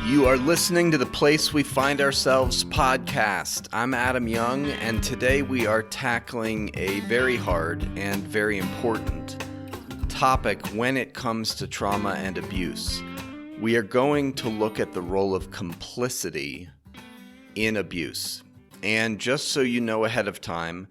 You are listening to the Place We Find Ourselves podcast. I'm Adam Young, and today we are tackling a very hard and very important topic when it comes to trauma and abuse. We are going to look at the role of complicity in abuse. And just so you know ahead of time,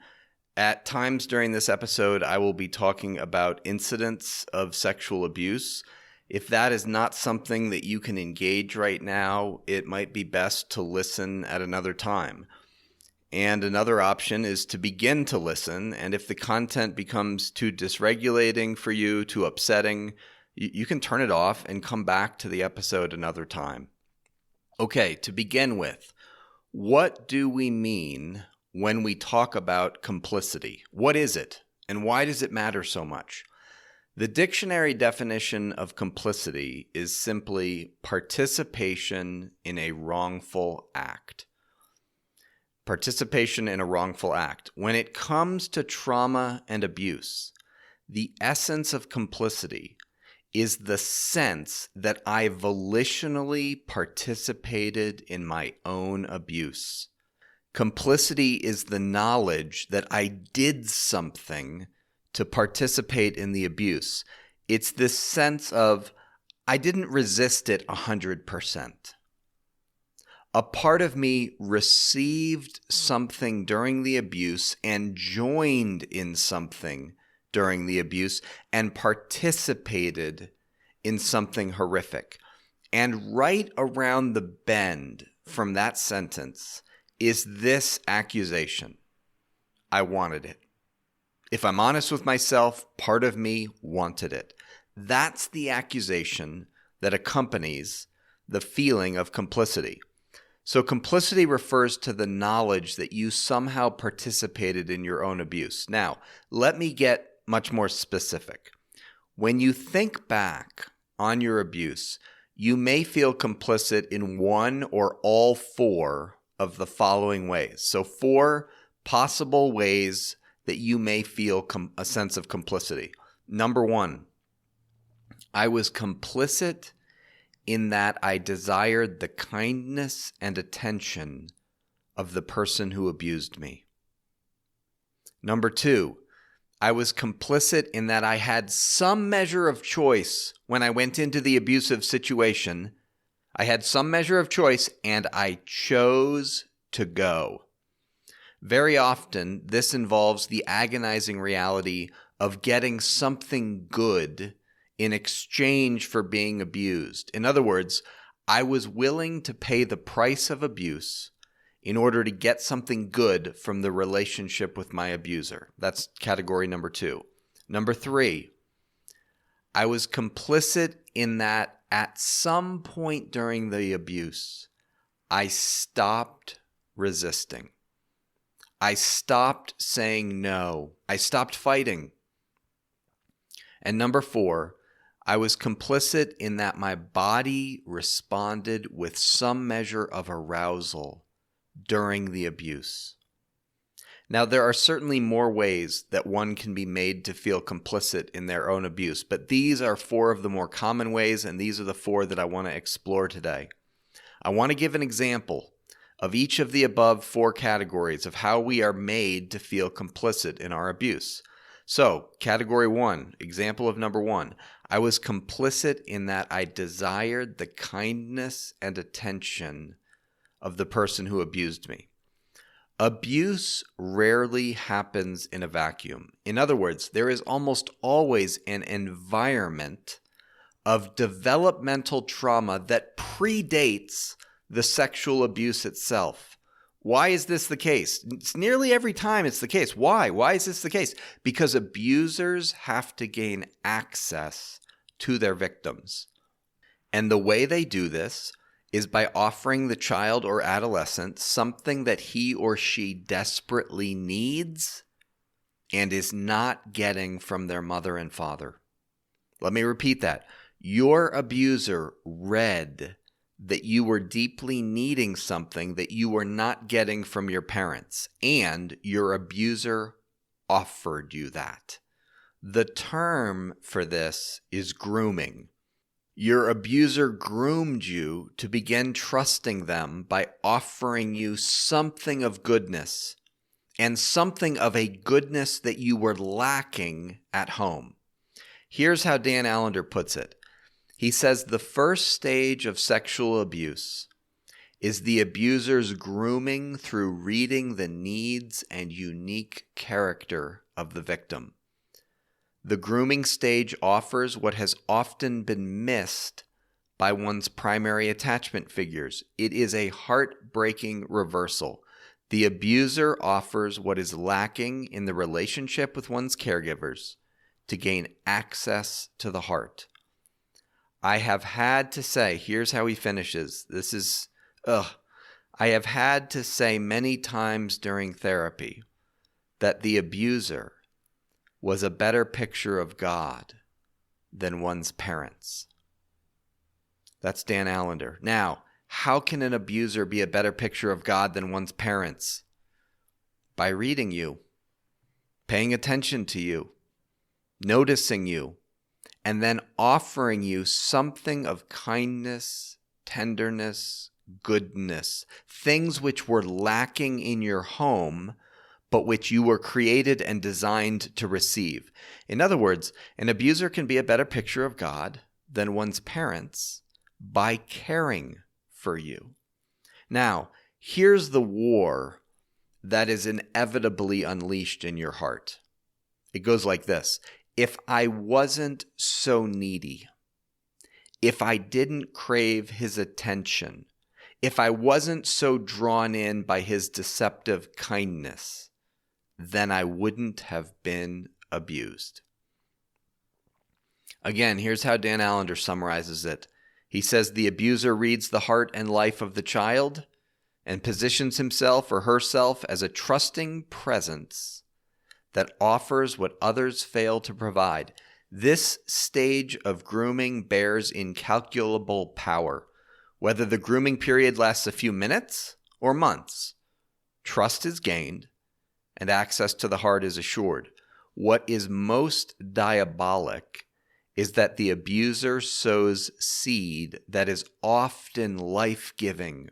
at times during this episode, I will be talking about incidents of sexual abuse. If that is not something that you can engage right now, it might be best to listen at another time. And another option is to begin to listen, and if the content becomes too dysregulating for you, too upsetting, you can turn it off and come back to the episode another time. Okay, to begin with, what do we mean when we talk about complicity? What is it, and why does it matter so much? The dictionary definition of complicity is simply participation in a wrongful act. Participation in a wrongful act. When it comes to trauma and abuse, the essence of complicity is the sense that I volitionally participated in my own abuse. Complicity is the knowledge that I did something to participate in the abuse. It's this sense of, I didn't resist it 100%. A part of me received something during the abuse and joined in something during the abuse and participated in something horrific. And right around the bend from that sentence is this accusation: I wanted it. If I'm honest with myself, part of me wanted it. That's the accusation that accompanies the feeling of complicity. So complicity refers to the knowledge that you somehow participated in your own abuse. Now, let me get much more specific. When you think back on your abuse, you may feel complicit in one or all four of the following ways. So 4 possible ways that you may feel a sense of complicity. Number 1, I was complicit in that I desired the kindness and attention of the person who abused me. Number 2, I was complicit in that I had some measure of choice when I went into the abusive situation. I had some measure of choice and I chose to go. Very often, this involves the agonizing reality of getting something good in exchange for being abused. In other words, I was willing to pay the price of abuse in order to get something good from the relationship with my abuser. That's category number 2. Number 3, I was complicit in that at some point during the abuse, I stopped resisting. I stopped saying no. I stopped fighting. And number 4, I was complicit in that my body responded with some measure of arousal during the abuse. Now, there are certainly more ways that one can be made to feel complicit in their own abuse, but these are 4 of the more common ways, and these are the 4 that I want to explore today. I want to give an example of each of the above 4 categories of how we are made to feel complicit in our abuse. So, category 1, example of number 1, I was complicit in that I desired the kindness and attention of the person who abused me. Abuse rarely happens in a vacuum. In other words, there is almost always an environment of developmental trauma that predates the sexual abuse itself. Why is this the case? It's nearly every time it's the case. Why? Why is this the case? Because abusers have to gain access to their victims. And the way they do this is by offering the child or adolescent something that he or she desperately needs and is not getting from their mother and father. Let me repeat that. Your abuser read that you were deeply needing something that you were not getting from your parents, and your abuser offered you that. The term for this is grooming. Your abuser groomed you to begin trusting them by offering you something of goodness and something of a goodness that you were lacking at home. Here's how Dan Allender puts it. He says the first stage of sexual abuse is the abuser's grooming through reading the needs and unique character of the victim. The grooming stage offers what has often been missed by one's primary attachment figures. It is a heartbreaking reversal. The abuser offers what is lacking in the relationship with one's caregivers to gain access to the heart. I have had to say, here's how he finishes. I have had to say many times during therapy that the abuser was a better picture of God than one's parents. That's Dan Allender. Now, how can an abuser be a better picture of God than one's parents? By reading you, paying attention to you, noticing you, and then offering you something of kindness, tenderness, goodness, things which were lacking in your home, but which you were created and designed to receive. In other words, an abuser can be a better picture of God than one's parents by caring for you. Now, here's the war that is inevitably unleashed in your heart. It goes like this. If I wasn't so needy, if I didn't crave his attention, if I wasn't so drawn in by his deceptive kindness, then I wouldn't have been abused. Again, here's how Dan Allender summarizes it. He says the abuser reads the heart and life of the child and positions himself or herself as a trusting presence that offers what others fail to provide. This stage of grooming bears incalculable power. Whether the grooming period lasts a few minutes or months, trust is gained and access to the heart is assured. What is most diabolic is that the abuser sows seed that is often life-giving.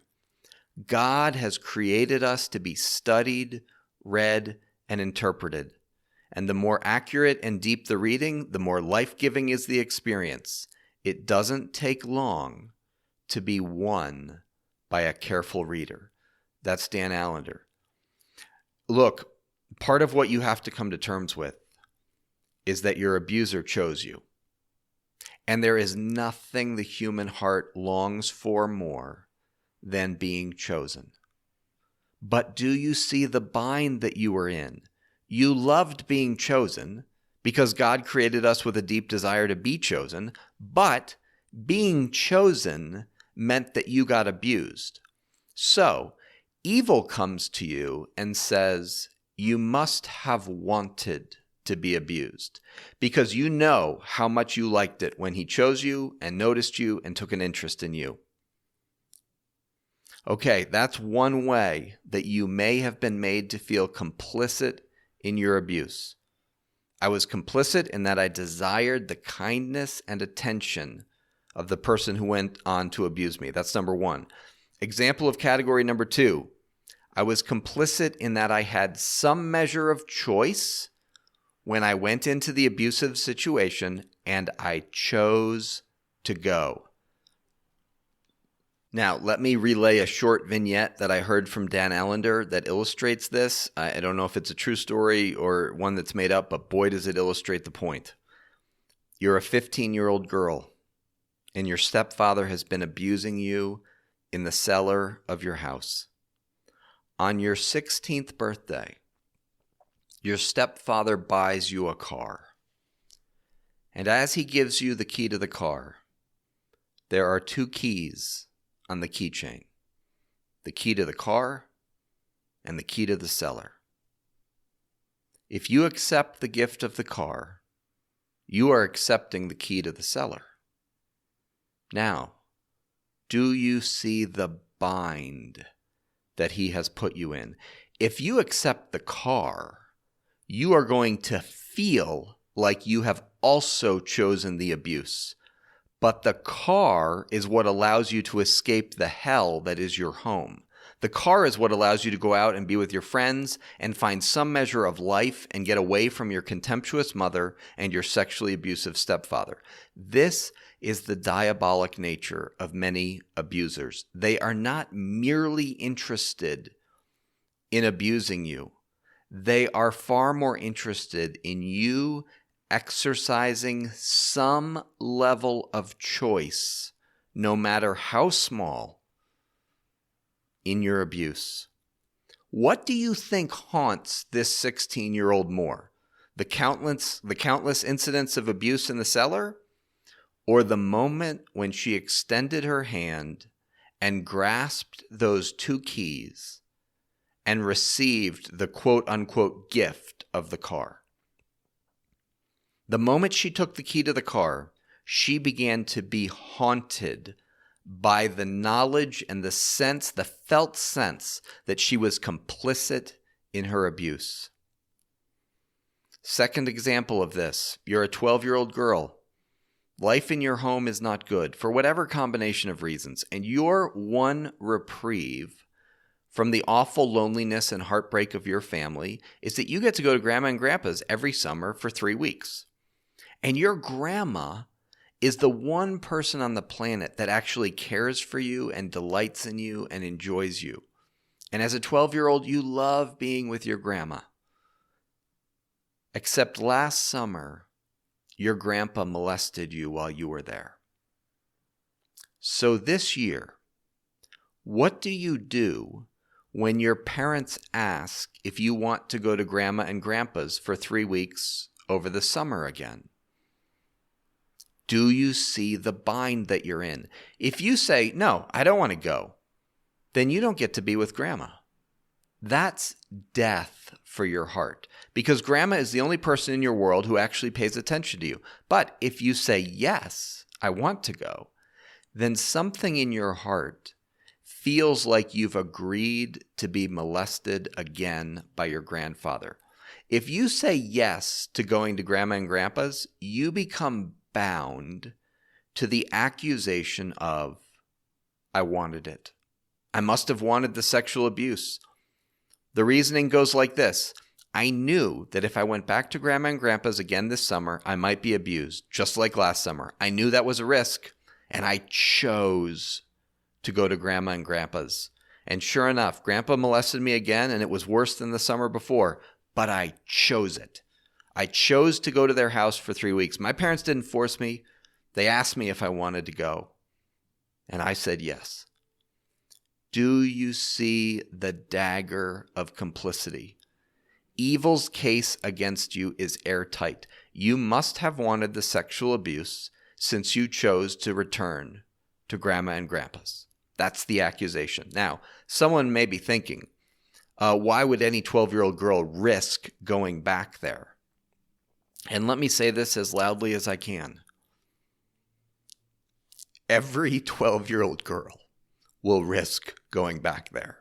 God has created us to be studied, read, and interpreted. And the more accurate and deep the reading, the more life-giving is the experience. It doesn't take long to be won by a careful reader. That's Dan Allender. Look, part of what you have to come to terms with is that your abuser chose you. And there is nothing the human heart longs for more than being chosen. But do you see the bind that you were in? You loved being chosen because God created us with a deep desire to be chosen, but being chosen meant that you got abused. So, evil comes to you and says, you must have wanted to be abused because you know how much you liked it when he chose you and noticed you and took an interest in you. Okay, that's one way that you may have been made to feel complicit in your abuse. I was complicit in that I desired the kindness and attention of the person who went on to abuse me. That's number one. Example of category number two. I was complicit in that I had some measure of choice when I went into the abusive situation and I chose to go. Now, let me relay a short vignette that I heard from Dan Allender that illustrates this. I don't know if it's a true story or one that's made up, but boy, does it illustrate the point. You're a 15-year-old girl, and your stepfather has been abusing you in the cellar of your house. On your 16th birthday, your stepfather buys you a car. And as he gives you the key to the car, there are two keys on the keychain. The key to the car and the key to the cellar. If you accept the gift of the car, you are accepting the key to the cellar. Now, do you see the bind that he has put you in? If you accept the car, you are going to feel like you have also chosen the abuse. But the car is what allows you to escape the hell that is your home. The car is what allows you to go out and be with your friends and find some measure of life and get away from your contemptuous mother and your sexually abusive stepfather. This is the diabolic nature of many abusers. They are not merely interested in abusing you. They are far more interested in you exercising some level of choice, no matter how small, in your abuse. What do you think haunts this 16-year-old more? The countless incidents of abuse in the cellar? Or the moment when she extended her hand and grasped those two keys and received the quote-unquote gift of the car? The moment she took the key to the car, she began to be haunted by the knowledge and the felt sense that she was complicit in her abuse. Second example of this, you're a 12-year-old girl. Life in your home is not good for whatever combination of reasons, and your one reprieve from the awful loneliness and heartbreak of your family is that you get to go to Grandma and Grandpa's every summer for 3 weeks. And your grandma is the one person on the planet that actually cares for you and delights in you and enjoys you. And as a 12-year-old, you love being with your grandma. Except last summer, your grandpa molested you while you were there. So this year, what do you do when your parents ask if you want to go to Grandma and Grandpa's for 3 weeks over the summer again? Do you see the bind that you're in? If you say, no, I don't want to go, then you don't get to be with Grandma. That's death for your heart, because Grandma is the only person in your world who actually pays attention to you. But if you say, yes, I want to go, then something in your heart feels like you've agreed to be molested again by your grandfather. If you say yes to going to Grandma and Grandpa's, you become bound to the accusation of, I wanted it. I must have wanted the sexual abuse. The reasoning goes like this. I knew that if I went back to Grandma and Grandpa's again this summer, I might be abused, just like last summer. I knew that was a risk, and I chose to go to Grandma and Grandpa's. And sure enough, Grandpa molested me again, and it was worse than the summer before, but I chose it. I chose to go to their house for 3 weeks. My parents didn't force me. They asked me if I wanted to go, and I said yes. Do you see the dagger of complicity? Evil's case against you is airtight. You must have wanted the sexual abuse since you chose to return to Grandma and Grandpa's. That's the accusation. Now, someone may be thinking, why would any 12-year-old girl risk going back there? And let me say this as loudly as I can. Every 12-year-old girl will risk going back there,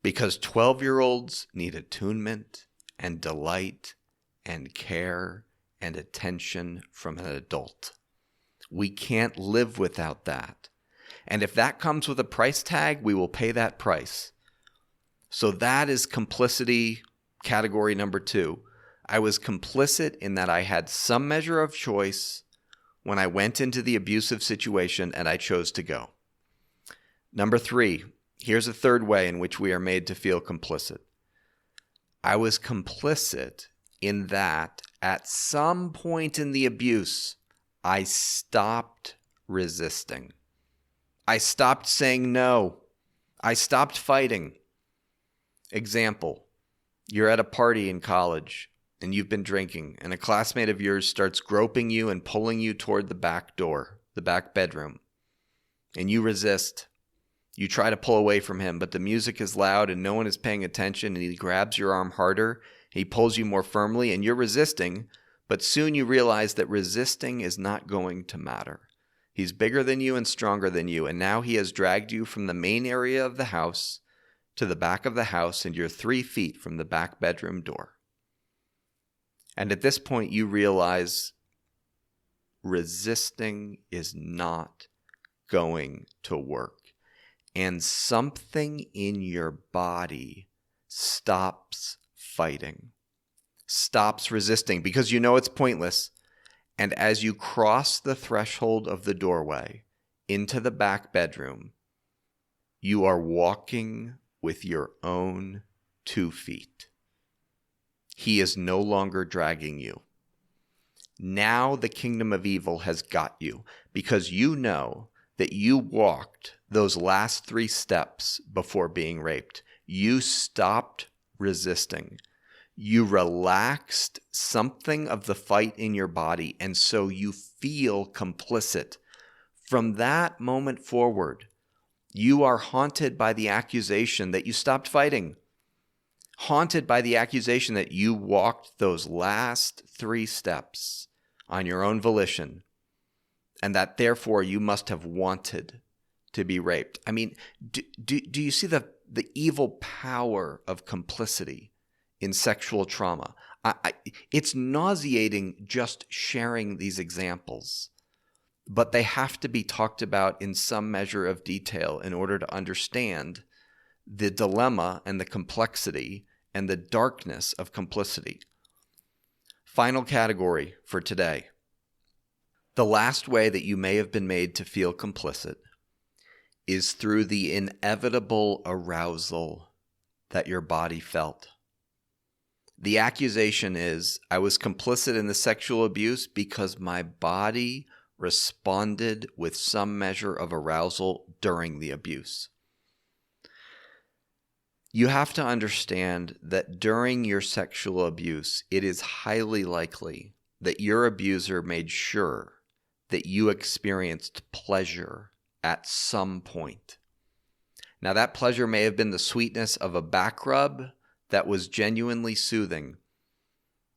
because 12-year-olds need attunement and delight and care and attention from an adult. We can't live without that. And if that comes with a price tag, we will pay that price. So that is complicity category number 2. I was complicit in that I had some measure of choice when I went into the abusive situation and I chose to go. Number 3, here's a third way in which we are made to feel complicit. I was complicit in that at some point in the abuse, I stopped resisting. I stopped saying no. I stopped fighting. Example, you're at a party in college and you've been drinking, and a classmate of yours starts groping you and pulling you toward the back door, the back bedroom, and you resist. You try to pull away from him, but the music is loud and no one is paying attention, and he grabs your arm harder, he pulls you more firmly, and you're resisting, but soon you realize that resisting is not going to matter. He's bigger than you and stronger than you, and now he has dragged you from the main area of the house to the back of the house, and you're 3 feet from the back bedroom door. And at this point, you realize resisting is not going to work. And something in your body stops fighting, stops resisting, because you know it's pointless. And as you cross the threshold of the doorway into the back bedroom, you are walking with your own 2 feet. He is no longer dragging you. Now the kingdom of evil has got you, because you know that you walked those last 3 steps before being raped. You stopped resisting. You relaxed something of the fight in your body, and so you feel complicit. From that moment forward, you are haunted by the accusation that you stopped fighting, haunted by the accusation that you walked those last 3 steps on your own volition, and that therefore you must have wanted to be raped. I mean, do you see the evil power of complicity in sexual trauma? It's nauseating just sharing these examples, but they have to be talked about in some measure of detail in order to understand the dilemma and the complexity and the darkness of complicity. Final category for today. The last way that you may have been made to feel complicit is through the inevitable arousal that your body felt. The accusation is, I was complicit in the sexual abuse because my body responded with some measure of arousal during the abuse. You have to understand that during your sexual abuse, it is highly likely that your abuser made sure that you experienced pleasure at some point. Now, that pleasure may have been the sweetness of a back rub that was genuinely soothing.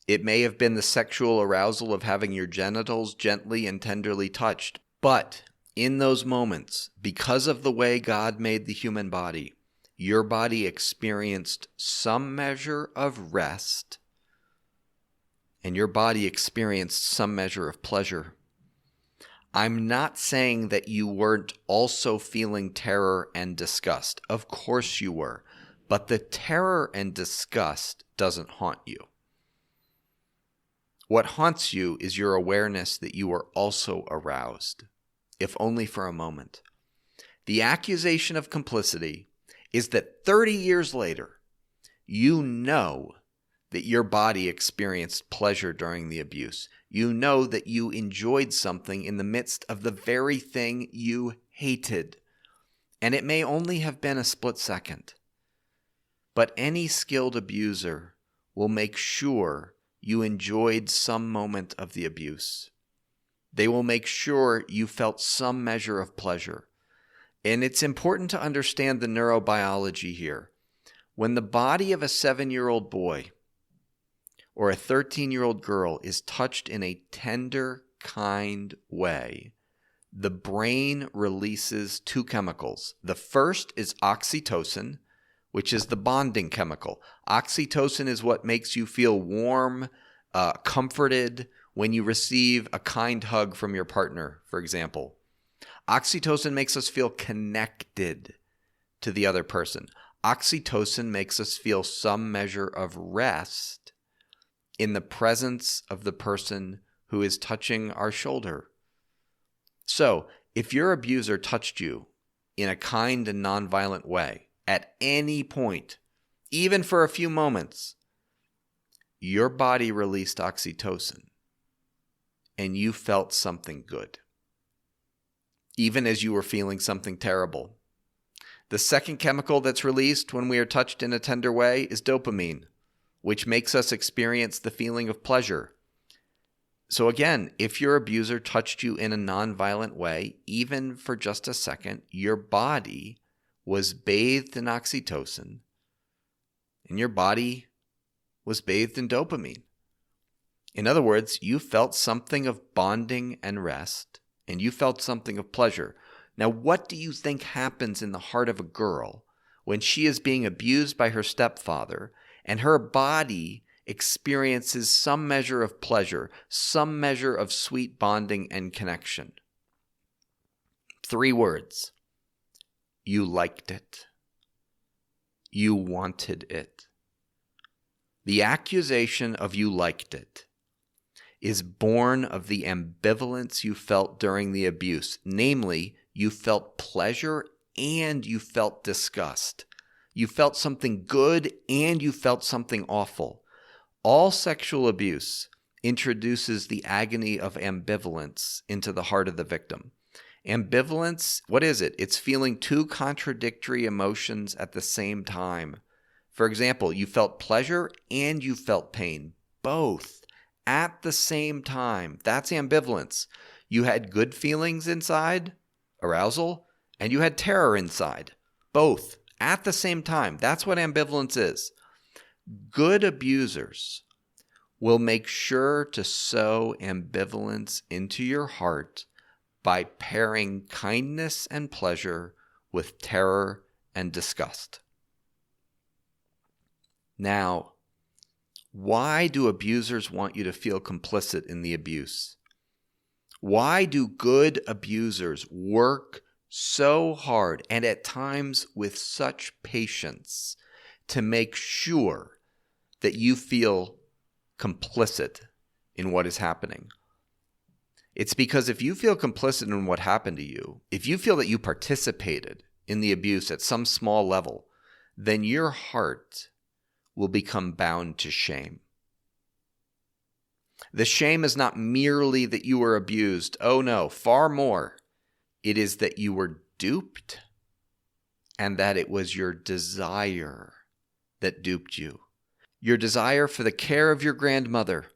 It may have been the sexual arousal of having your genitals gently and tenderly touched. But in those moments, because of the way God made the human body, your body experienced some measure of rest, and your body experienced some measure of pleasure. I'm not saying that you weren't also feeling terror and disgust. Of course you were. But the terror and disgust doesn't haunt you. What haunts you is your awareness that you are also aroused, if only for a moment. The accusation of complicity is that 30 years later, you know that your body experienced pleasure during the abuse. You know that you enjoyed something in the midst of the very thing you hated. And it may only have been a split second. But any skilled abuser will make sure you enjoyed some moment of the abuse. They will make sure you felt some measure of pleasure. And it's important to understand the neurobiology here. When the body of a 7-year-old boy or a 13-year-old girl is touched in a tender, kind way, the brain releases 2 chemicals. The first is oxytocin, which is the bonding chemical. Oxytocin is what makes you feel warm, comforted when you receive a kind hug from your partner, for example. Oxytocin makes us feel connected to the other person. Oxytocin makes us feel some measure of rest in the presence of the person who is touching our shoulder. So, if your abuser touched you in a kind and nonviolent way, at any point, even for a few moments, your body released oxytocin and you felt something good, even as you were feeling something terrible. The second chemical that's released when we are touched in a tender way is dopamine, which makes us experience the feeling of pleasure. So again, if your abuser touched you in a nonviolent way, even for just a second, your body was bathed in oxytocin, and your body was bathed in dopamine. In other words, you felt something of bonding and rest, and you felt something of pleasure. Now, what do you think happens in the heart of a girl when she is being abused by her stepfather, and her body experiences some measure of pleasure, some measure of sweet bonding and connection. 3 words. You liked it. You wanted it. The accusation of you liked it is born of the ambivalence you felt during the abuse. Namely, you felt pleasure and you felt disgust. You felt something good and you felt something awful. All sexual abuse introduces the agony of ambivalence into the heart of the victim. Ambivalence, what is it? It's feeling 2 contradictory emotions at the same time. For example, you felt pleasure and you felt pain, both at the same time. That's ambivalence. You had good feelings inside, arousal, and you had terror inside, both at the same time. That's what ambivalence is. Good abusers will make sure to sow ambivalence into your heart by pairing kindness and pleasure with terror and disgust. Now, why do abusers want you to feel complicit in the abuse? Why do good abusers work so hard and at times with such patience to make sure that you feel complicit in what is happening? It's because if you feel complicit in what happened to you, if you feel that you participated in the abuse at some small level, then your heart will become bound to shame. The shame is not merely that you were abused. Oh no, far more. It is that you were duped and that it was your desire that duped you. Your desire for the care of your grandmother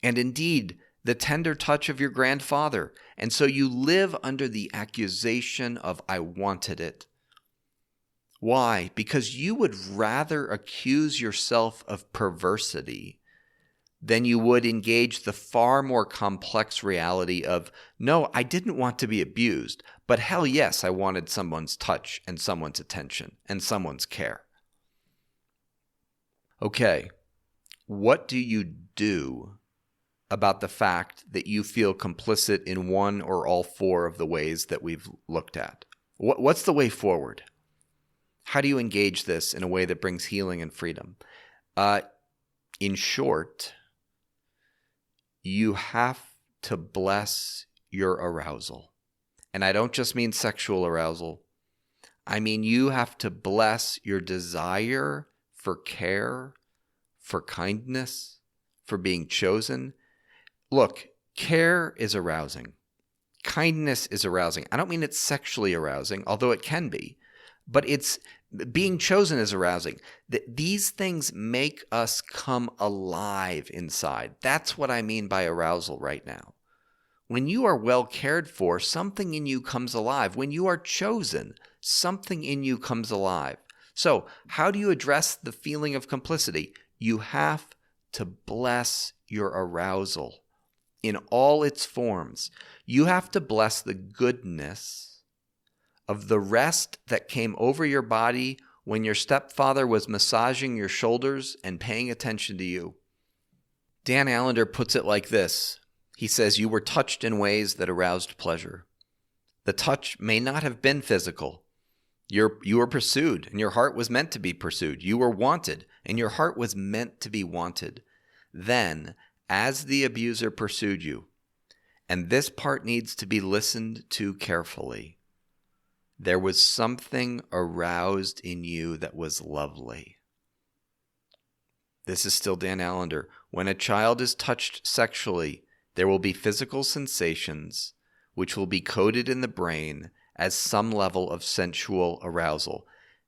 and indeed the tender touch of your grandfather. And so you live under the accusation of I wanted it. Why? Because you would rather accuse yourself of perversity than you would engage the far more complex reality of, no, I didn't want to be abused, but hell yes, I wanted someone's touch and someone's attention and someone's care. Okay, what do you do about the fact that you feel complicit in one or all 4 of the ways that we've looked at? What's the way forward? How do you engage this in a way that brings healing and freedom? In short, you have to bless your arousal. And I don't just mean sexual arousal. I mean you have to bless your desire for care, for kindness, for being chosen. Look, care is arousing. Kindness is arousing. I don't mean it's sexually arousing, although it can be. But it's being chosen is arousing. These things make us come alive inside. That's what I mean by arousal right now. When you are well cared for, something in you comes alive. When you are chosen, something in you comes alive. So how do you address the feeling of complicity? You have to bless your arousal in all its forms. You have to bless the goodness of the rest that came over your body when your stepfather was massaging your shoulders and paying attention to you. Dan Allender puts it like this. He says, you were touched in ways that aroused pleasure. The touch may not have been physical. You were pursued, and your heart was meant to be pursued. You were wanted, and your heart was meant to be wanted. Then, as the abuser pursued you, and this part needs to be listened to carefully, there was something aroused in you that was lovely. This is still Dan Allender. When a child is touched sexually, there will be physical sensations which will be coded in the brain as some level of sensual arousal.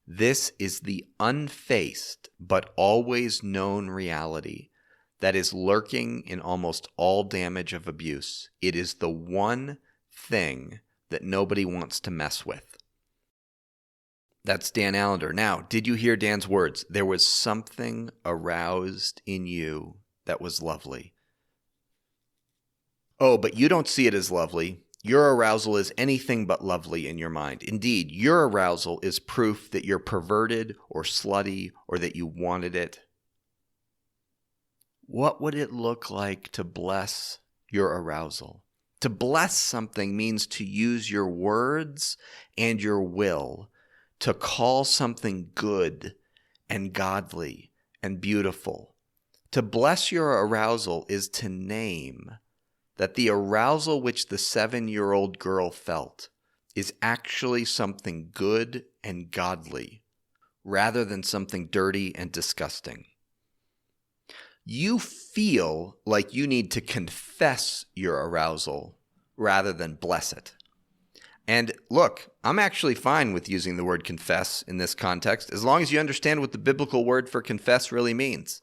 This is the unfaced but always known reality that is lurking in almost all damage of abuse. It is the one thing that nobody wants to mess with. That's Dan Allender. Now, did you hear Dan's words? There was something aroused in you that was lovely. Oh, but you don't see it as lovely. Your arousal is anything but lovely in your mind. Indeed, your arousal is proof that you're perverted or slutty or that you wanted it. What would it look like to bless your arousal? To bless something means to use your words and your will to call something good and godly and beautiful. To bless your arousal is to name that the arousal which the 7-year-old girl felt is actually something good and godly rather than something dirty and disgusting. You feel like you need to confess your arousal rather than bless it. And look, I'm actually fine with using the word confess in this context as long as you understand what the biblical word for confess really means.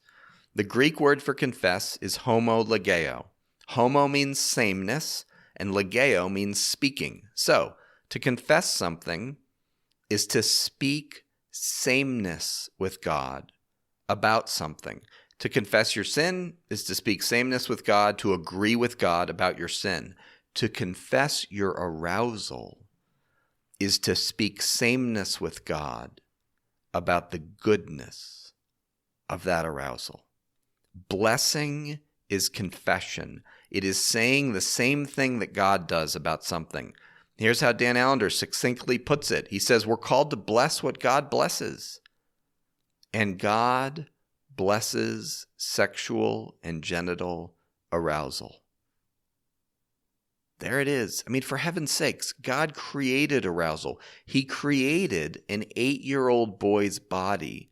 The Greek word for confess is homologeo. Homo means sameness, and logeo means speaking. So, to confess something is to speak sameness with God about something. To confess your sin is to speak sameness with God, to agree with God about your sin. To confess your arousal is to speak sameness with God about the goodness of that arousal. Blessing is confession. It is saying the same thing that God does about something. Here's how Dan Allender succinctly puts it. He says, we're called to bless what God blesses. And God blesses sexual and genital arousal. There it is. I mean, for heaven's sakes, God created arousal. He created an 8-year-old boy's body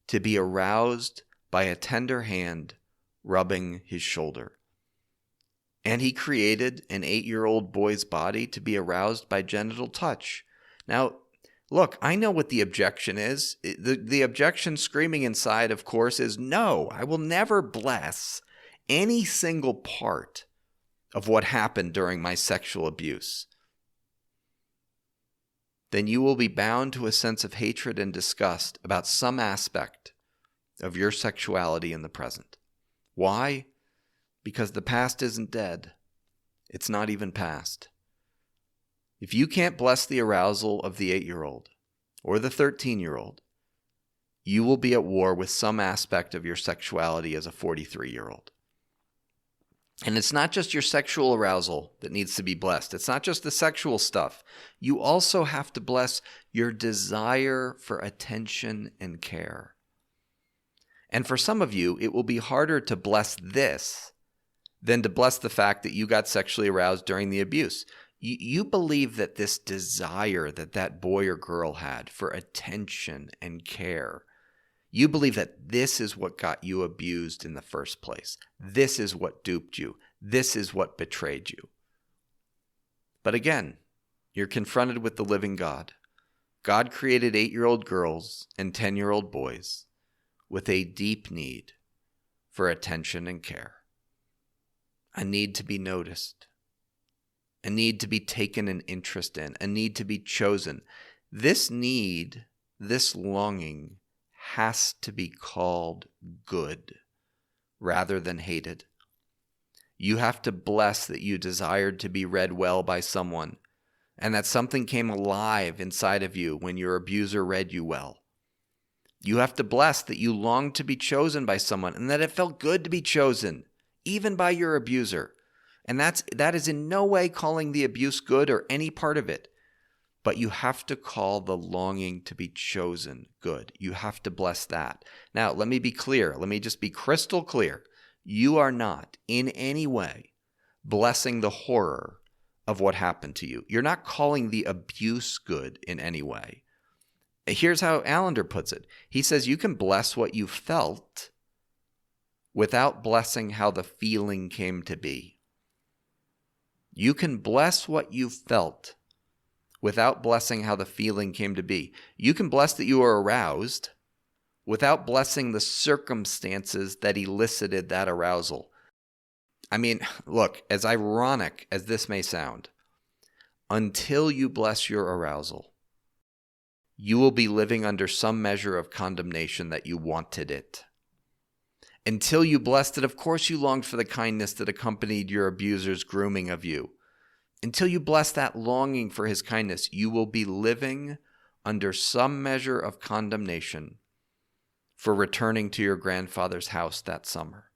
to be aroused by a tender hand rubbing his shoulder. And he created an 8-year-old boy's body to be aroused by genital touch. Now, look, I know what the objection is. The objection screaming inside, of course, is no, I will never bless any single part of what happened during my sexual abuse. Then you will be bound to a sense of hatred and disgust about some aspect of your sexuality in the present. Why? Because the past isn't dead. It's not even past. If you can't bless the arousal of the 8-year-old or the 13-year-old, you will be at war with some aspect of your sexuality as a 43-year-old. And it's not just your sexual arousal that needs to be blessed. It's not just the sexual stuff. You also have to bless your desire for attention and care. And for some of you, it will be harder to bless this than to bless the fact that you got sexually aroused during the abuse. You believe that this desire that boy or girl had for attention and care, you believe that this is what got you abused in the first place. This is what duped you. This is what betrayed you. But again, you're confronted with the living God. God created 8-year-old girls and 10-year-old boys with a deep need for attention and care. A need to be noticed. A need to be taken an interest in. A need to be chosen. This need, this longing, has to be called good rather than hated. You have to bless that you desired to be read well by someone and that something came alive inside of you when your abuser read you well. You have to bless that you longed to be chosen by someone and that it felt good to be chosen, even by your abuser. And that is in no way calling the abuse good or any part of it. But you have to call the longing to be chosen good. You have to bless that. Now, let me be clear. Let me just be crystal clear. You are not in any way blessing the horror of what happened to you. You're not calling the abuse good in any way. Here's how Allender puts it. He says you can bless what you felt without blessing how the feeling came to be. You can bless what you felt without blessing how the feeling came to be. You can bless that you were aroused without blessing the circumstances that elicited that arousal. I mean, look, as ironic as this may sound, until you bless your arousal, you will be living under some measure of condemnation that you wanted it. Until you blessed it, of course you longed for the kindness that accompanied your abuser's grooming of you. Until you bless that longing for his kindness, you will be living under some measure of condemnation for returning to your grandfather's house that summer.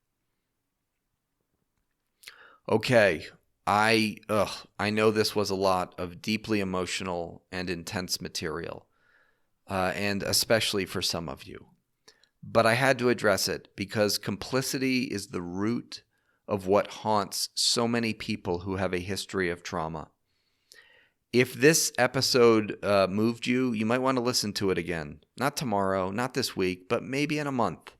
Okay, I know this was a lot of deeply emotional and intense material, and especially for some of you. But I had to address it because complicity is the root of what haunts so many people who have a history of trauma. If this episode moved you, you might want to listen to it again. Not tomorrow, not this week, but maybe in a month.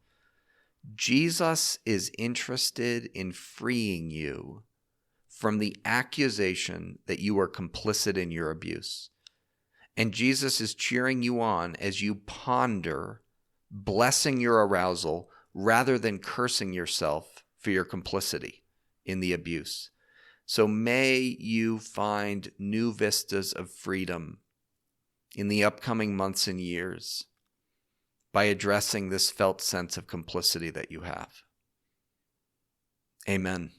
Jesus is interested in freeing you from the accusation that you are complicit in your abuse. And Jesus is cheering you on as you ponder blessing your arousal rather than cursing yourself for your complicity in the abuse. So may you find new vistas of freedom in the upcoming months and years by addressing this felt sense of complicity that you have. Amen.